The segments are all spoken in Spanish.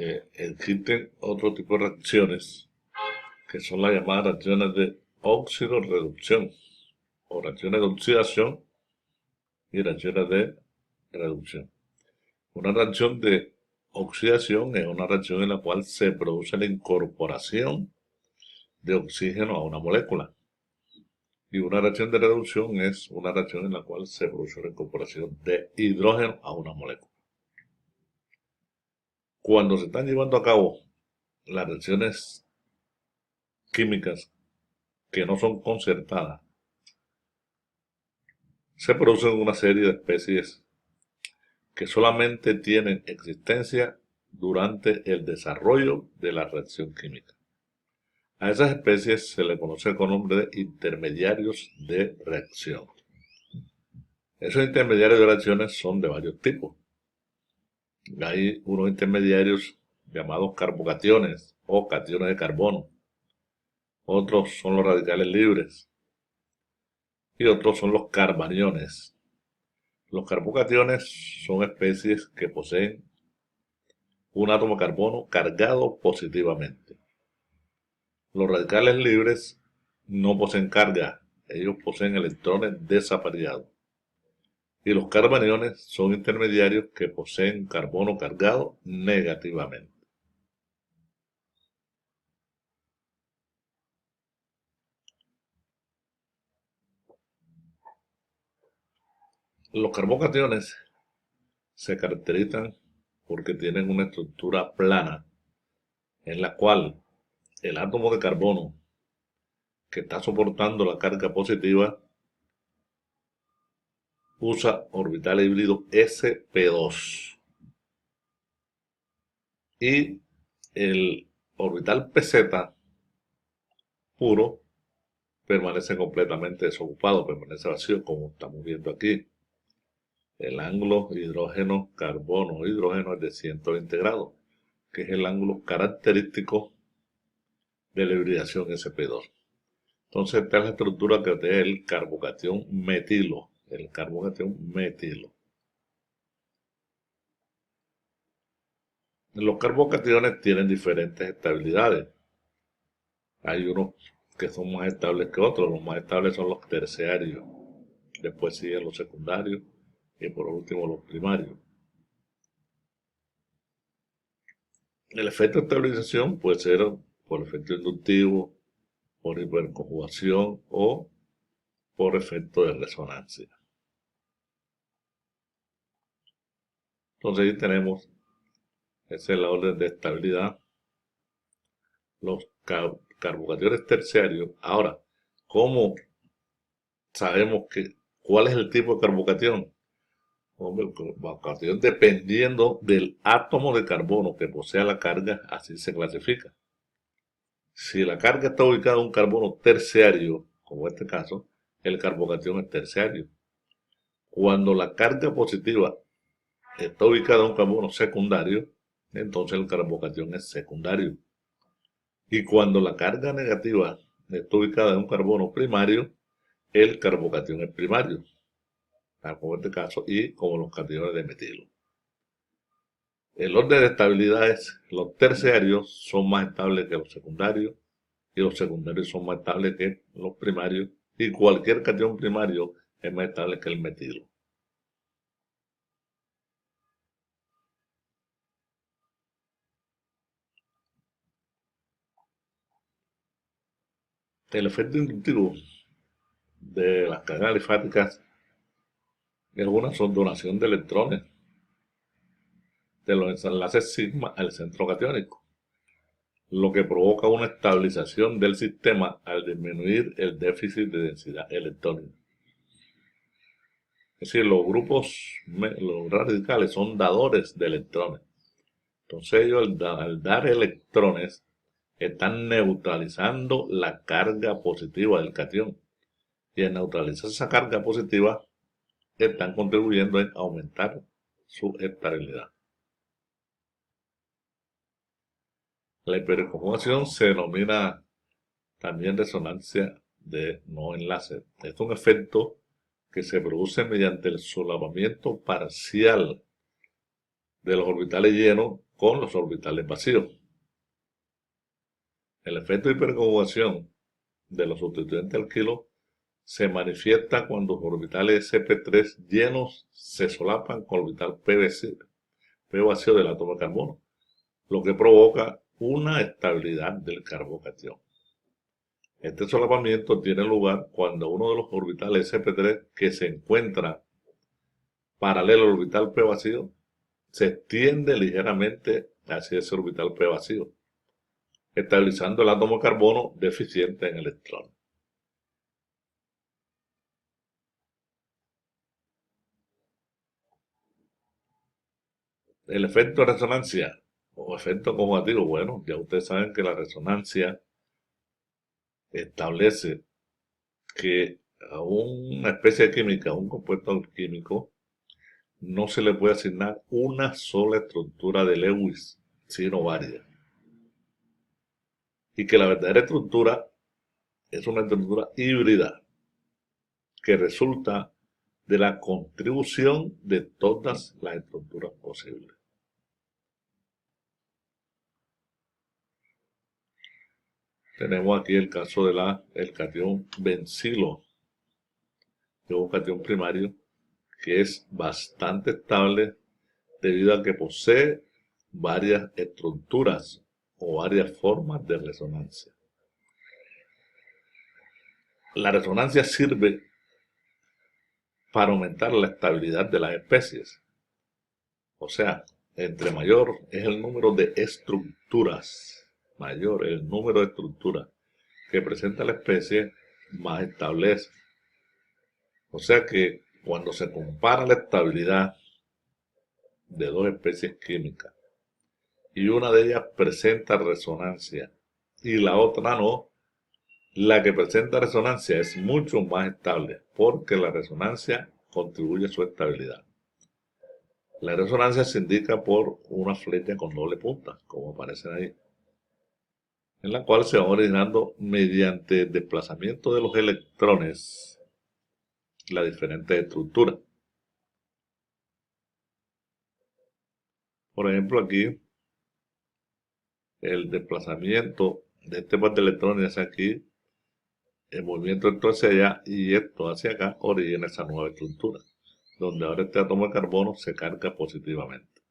Existen otro tipo de reacciones que son las llamadas reacciones de óxido-reducción o reacciones de oxidación y reacciones de reducción. Una reacción de oxidación es una reacción en la cual se produce la incorporación de oxígeno a una molécula. Y una reacción de reducción es una reacción en la cual se produce la incorporación de hidrógeno a una molécula. Cuando se están llevando a cabo las reacciones químicas que no son concertadas, se producen una serie de especies que solamente tienen existencia durante el desarrollo de la reacción química. A esas especies se le conoce con nombre de intermediarios de reacción. Esos intermediarios de reacciones son de varios tipos. Hay unos intermediarios llamados carbocationes o cationes de carbono. Otros son los radicales libres. Y otros son los carbaniones. Los carbocationes son especies que poseen un átomo de carbono cargado positivamente. Los radicales libres no poseen carga, ellos poseen electrones desapareados. Y los carbaniones son intermediarios que poseen carbono cargado negativamente. Los carbocationes se caracterizan porque tienen una estructura plana en la cual el átomo de carbono que está soportando la carga positiva usa orbital híbrido sp2 y el orbital pz puro permanece completamente desocupado, permanece vacío como estamos viendo aquí. El ángulo hidrógeno-carbono-hidrógeno es de 120 grados, que es el ángulo característico de la hibridación sp2. Entonces esta es la estructura que tiene el carbocatión metilo. El carbocatión metilo. Los carbocationes tienen diferentes estabilidades. Hay unos que son más estables que otros. Los más estables son los terciarios. Después siguen los secundarios y por último los primarios. El efecto de estabilización puede ser por efecto inductivo, por hiperconjugación o por efecto de resonancia. Entonces ahí tenemos, esa es la orden de estabilidad, los carbocationes terciarios. Ahora, ¿cómo sabemos cuál es el tipo de carbocatión? Hombre, el carbocatión, dependiendo del átomo de carbono que posea la carga, así se clasifica. Si la carga está ubicada en un carbono terciario, como en este caso, el carbocatión es terciario. Cuando la carga positiva está ubicada en un carbono secundario, entonces el carbocatión es secundario. Y cuando la carga negativa está ubicada en un carbono primario, el carbocatión es primario, como en este caso, y como los cationes de metilo. El orden de estabilidad es: los terciarios son más estables que los secundarios, y los secundarios son más estables que los primarios, y cualquier cation primario es más estable que el metilo. El efecto inductivo de las cadenas alifáticas es una subdonación de electrones de los enlaces sigma al centro catiónico, lo que provoca una estabilización del sistema al disminuir el déficit de densidad electrónica. Es decir, los radicales son dadores de electrones. Entonces ellos al dar electrones están neutralizando la carga positiva del catión. Y al neutralizar esa carga positiva, están contribuyendo en aumentar su estabilidad. La hiperconjugación se denomina también resonancia de no enlace. Es un efecto que se produce mediante el solapamiento parcial de los orbitales llenos con los orbitales vacíos. El efecto de hiperconjugación de los sustituyentes alquilos se manifiesta cuando los orbitales sp3 llenos se solapan con el orbital P vacío del átomo de carbono, lo que provoca una estabilidad del carbocatión. Este solapamiento tiene lugar cuando uno de los orbitales sp3 que se encuentra paralelo al orbital P vacío se extiende ligeramente hacia ese orbital P vacío, estabilizando el átomo de carbono deficiente en electrones. El efecto de resonancia o efecto conjugativo, bueno, ya ustedes saben que la resonancia establece que a una especie química, a un compuesto químico, no se le puede asignar una sola estructura de Lewis, sino varias. Y que la verdadera estructura es una estructura híbrida que resulta de la contribución de todas las estructuras posibles. Tenemos aquí el caso del catión bencilo, que es un catión primario que es bastante estable debido a que posee varias estructuras o varias formas de resonancia. La resonancia sirve para aumentar la estabilidad de las especies. O sea, entre mayor es el número de estructuras, mayor el número de estructuras que presenta la especie, más estable es. O sea que cuando se compara la estabilidad de dos especies químicas y una de ellas presenta resonancia y la otra no, la que presenta resonancia es mucho más estable porque la resonancia contribuye a su estabilidad. La resonancia se indica por una flecha con doble punta, como aparecen ahí, en la cual se va originando mediante desplazamiento de los electrones las diferentes estructuras. Por ejemplo, aquí el desplazamiento de este par de electrones hacia aquí, el movimiento esto hacia allá y esto hacia acá origina esa nueva estructura, donde ahora este átomo de carbono se carga positivamente.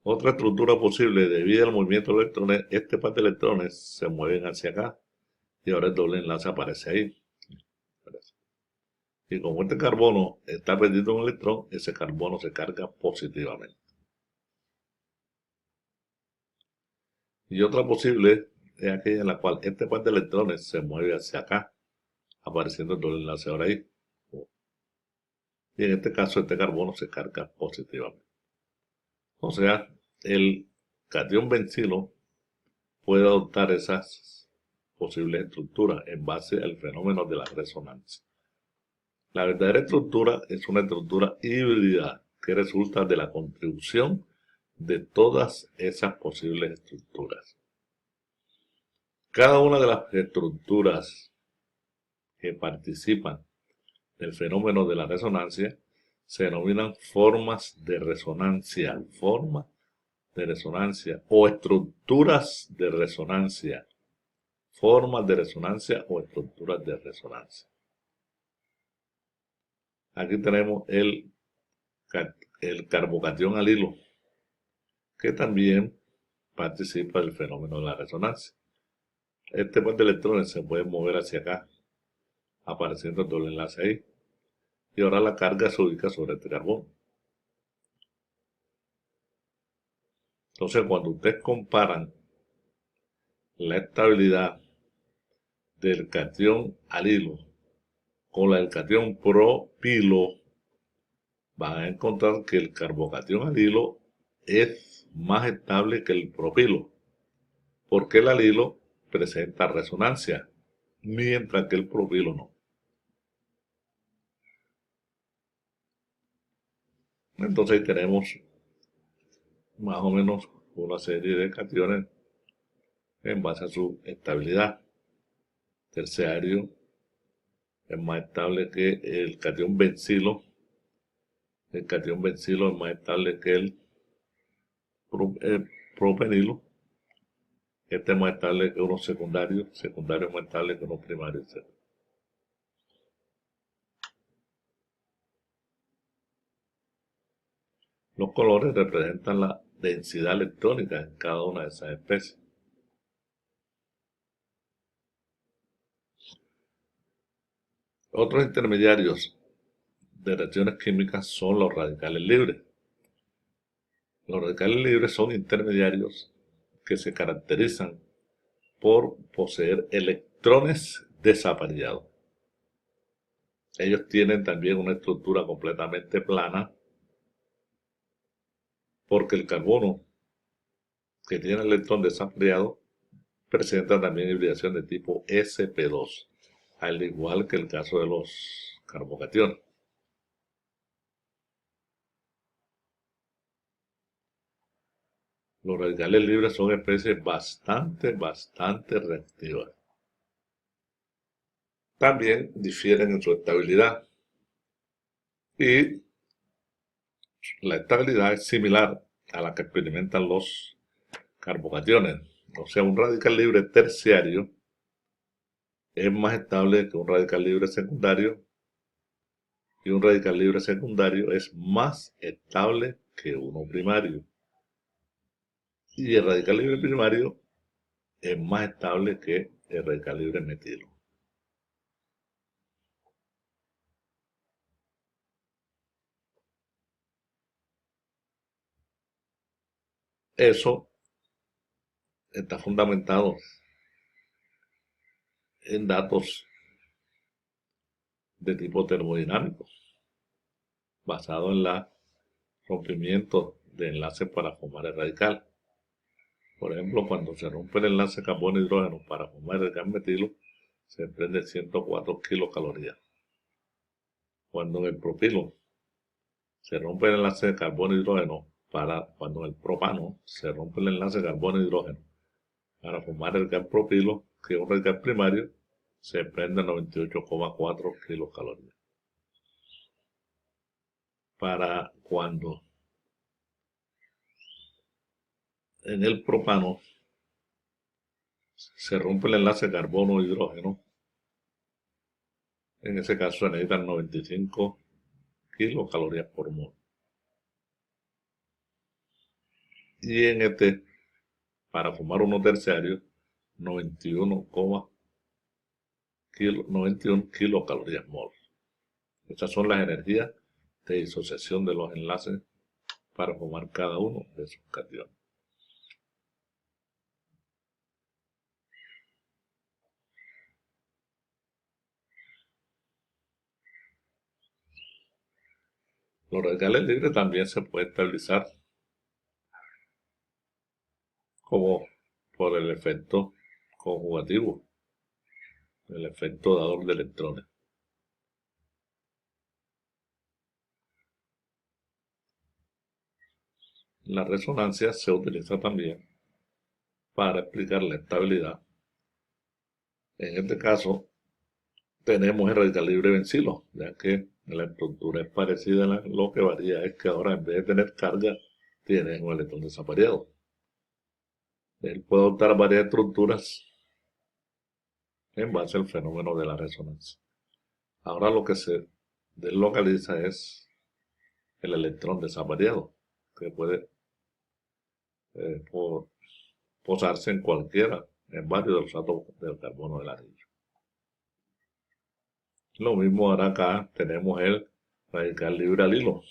Otra estructura posible debido al movimiento de electrones, este par de electrones se mueven hacia acá y ahora el doble enlace aparece ahí. Y como este carbono está perdiendo un electrón, ese carbono se carga positivamente. Y otra posible es aquella en la cual este par de electrones se mueve hacia acá, apareciendo el doble enlace ahora ahí. Y en este caso este carbono se carga positivamente. O sea, el catión bencilo puede adoptar esas posibles estructuras en base al fenómeno de la resonancia. La verdadera estructura es una estructura híbrida que resulta de la contribución de todas esas posibles estructuras. Cada una de las estructuras que participan del fenómeno de la resonancia se denominan formas de resonancia o estructuras de resonancia, formas de resonancia o estructuras de resonancia. Aquí tenemos el carbocatión alilo, que también participa del fenómeno de la resonancia. Este par de electrones se puede mover hacia acá, apareciendo el doble enlace ahí. Y ahora la carga se ubica sobre este carbono. Entonces, cuando ustedes comparan la estabilidad del catión alilo con la del catión propilo, van a encontrar que el carbocatión alilo es más estable que el propilo, porque el alilo presenta resonancia, mientras que el propilo no. Entonces ahí tenemos más o menos una serie de cationes en base a su estabilidad. Terciario es más estable que el catión bencilo El catión bencilo es más estable que el propenilo. Este es más estable que uno secundario es más estable que uno primario, etc. Los colores representan la densidad electrónica en cada una de esas especies. Otros intermediarios de reacciones químicas son los radicales libres. Los radicales libres son intermediarios que se caracterizan por poseer electrones desapareados. Ellos tienen también una estructura completamente plana porque el carbono que tiene el electrón desapareado presenta también hibridación de tipo sp2, al igual que el caso de los carbocationes. Los radicales libres son especies bastante reactivas. También difieren en su estabilidad y la estabilidad es similar a la que experimentan los carbocationes. O sea, un radical libre terciario es más estable que un radical libre secundario y un radical libre secundario es más estable que uno primario. Y el radical libre primario es más estable que el radical libre metilo. Eso está fundamentado en datos de tipo termodinámico, basado en el rompimiento de enlaces para formar el radical. Por ejemplo, cuando se rompe el enlace carbono-hidrógeno para formar el gas metilo, se prende 104 kilocalorías. Cuando en el propilo se rompe el enlace de carbono-hidrógeno cuando en el propano se rompe el enlace de carbono-hidrógeno para formar el gas propilo, que es un radical primario, se prende 98,4 kilocalorías. Para cuando en el propano se rompe el enlace carbono-hidrógeno, en ese caso se necesitan 95 kilocalorías por mol. Y en este, para formar uno terciario, 91 kilocalorías mol. Estas son las energías de disociación de los enlaces para formar cada uno de sus cationes. Los radicales libres también se pueden estabilizar como por el efecto conjugativo, el efecto dador de electrones. La resonancia se utiliza también para explicar la estabilidad. En este caso, tenemos el radical libre bencilo, ya que la estructura es parecida, lo que varía es que ahora en vez de tener carga, tiene un electrón desapareado. Él puede adoptar varias estructuras en base al fenómeno de la resonancia. Ahora lo que se deslocaliza es el electrón desapareado, que puede posarse en varios de los átomos del carbono del anillo. Lo mismo ahora acá tenemos el radical libre al hilo.